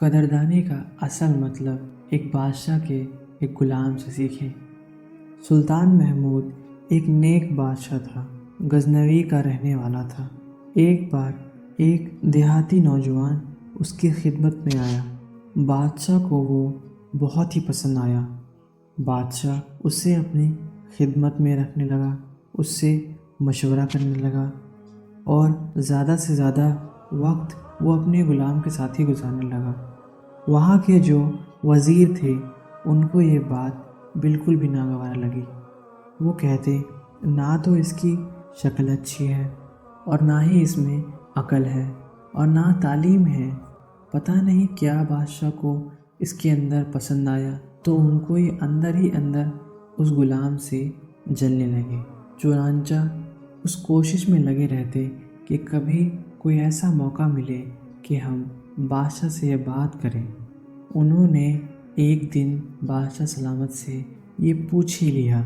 قدردانی کا اصل مطلب ایک بادشاہ کے ایک غلام سے سیکھیں۔ سلطان محمود ایک نیک بادشاہ تھا، غزنوی کا رہنے والا تھا۔ ایک بار ایک دیہاتی نوجوان اس کی خدمت میں آیا۔ بادشاہ کو وہ بہت ہی پسند آیا۔ بادشاہ اسے اپنی خدمت میں رکھنے لگا، اس سے مشورہ کرنے لگا اور زیادہ سے زیادہ وقت وہ اپنے غلام کے ساتھ ہی گزارنے لگا۔ وہاں کے جو وزیر تھے ان کو یہ بات بالکل بھی ناگوار لگی۔ وہ کہتے نہ تو اس کی شکل اچھی ہے اور نہ ہی اس میں عقل ہے اور نہ تعلیم ہے، پتہ نہیں کیا بادشاہ کو اس کے اندر پسند آیا، تو ان کو یہ اندر ہی اندر اس غلام سے جلنے لگے۔ چنانچہ اس کوشش میں لگے رہتے کہ کبھی کوئی ایسا موقع ملے کہ ہم بادشاہ سے یہ بات کریں۔ انہوں نے ایک دن بادشاہ سلامت سے یہ پوچھ ہی لیا،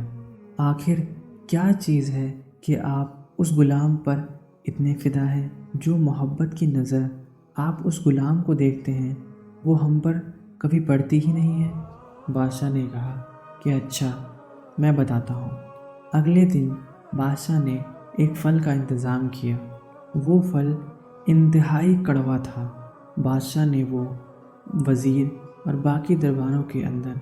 آخر کیا چیز ہے کہ آپ اس غلام پر اتنے فدا ہیں؟ جو محبت کی نظر آپ اس غلام کو دیکھتے ہیں وہ ہم پر کبھی پڑتی ہی نہیں ہے۔ بادشاہ نے کہا کہ اچھا، میں بتاتا ہوں۔ اگلے دن بادشاہ نے ایک پھل کا انتظام کیا۔ وہ پھل انتہائی کڑوا تھا۔ بادشاہ نے وہ وزیر اور باقی درباروں کے اندر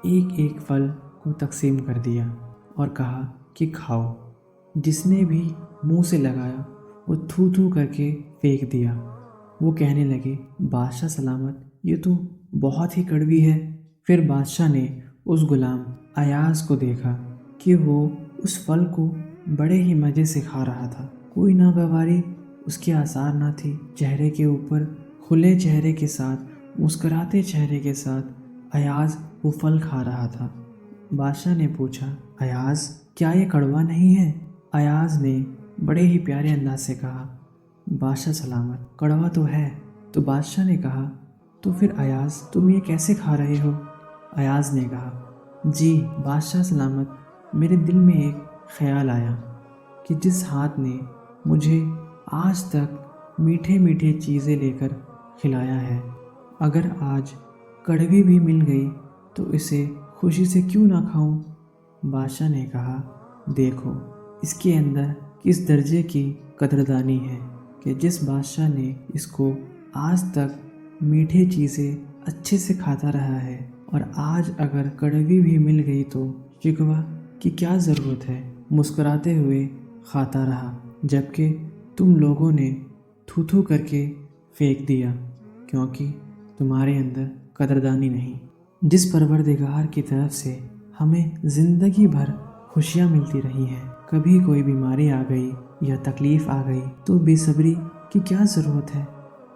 ایک ایک پھل کو تقسیم کر دیا اور کہا کہ کھاؤ۔ جس نے بھی منہ سے لگایا وہ تھو تھو کر کے پھینک دیا۔ وہ کہنے لگے، بادشاہ سلامت، یہ تو بہت ہی کڑوی ہے۔ پھر بادشاہ نے اس غلام ایاز کو دیکھا کہ وہ اس پھل کو بڑے ہی مزے سے کھا رہا تھا۔ کوئی ناگواری اس کے آثار نہ تھی۔ چہرے کے اوپر کھلے چہرے کے ساتھ، مسکراتے چہرے کے ساتھ ایاز وہ پھل کھا رہا تھا۔ بادشاہ نے پوچھا، ایاز کیا یہ کڑوا نہیں ہے؟ ایاز نے بڑے ہی پیارے انداز سے کہا، بادشاہ سلامت، کڑوا تو ہے۔ تو بادشاہ نے کہا، تو پھر ایاز تم یہ کیسے کھا رہے ہو؟ ایاز نے کہا، جی بادشاہ سلامت، میرے دل میں ایک خیال آیا کہ جس ہاتھ نے مجھے آج تک میٹھے میٹھے چیزیں لے کر کھلایا ہے، اگر آج کڑوی بھی مل گئی تو اسے خوشی سے کیوں نہ کھاؤں؟ بادشاہ نے کہا، دیکھو اس کے اندر کس درجے کی قدردانی ہے کہ جس بادشاہ نے اس کو آج تک میٹھے چیزیں اچھے سے کھاتا رہا ہے، اور آج اگر کڑوی بھی مل گئی تو شکوہ کی کیا ضرورت ہے، مسکراتے ہوئے کھاتا رہا، جبکہ تم لوگوں نے تھو تھو کر کے پھینک دیا کیونکہ تمہارے اندر قدردانی نہیں۔ جس پروردگار کی طرف سے ہمیں زندگی بھر خوشیاں ملتی رہی ہیں، کبھی کوئی بیماری آ گئی یا تکلیف آ گئی تو بے صبری کی کیا ضرورت ہے؟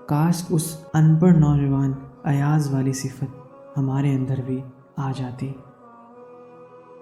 کاش اس ان پڑھ نوجوان ایاز والی صفت ہمارے اندر بھی آ جاتی۔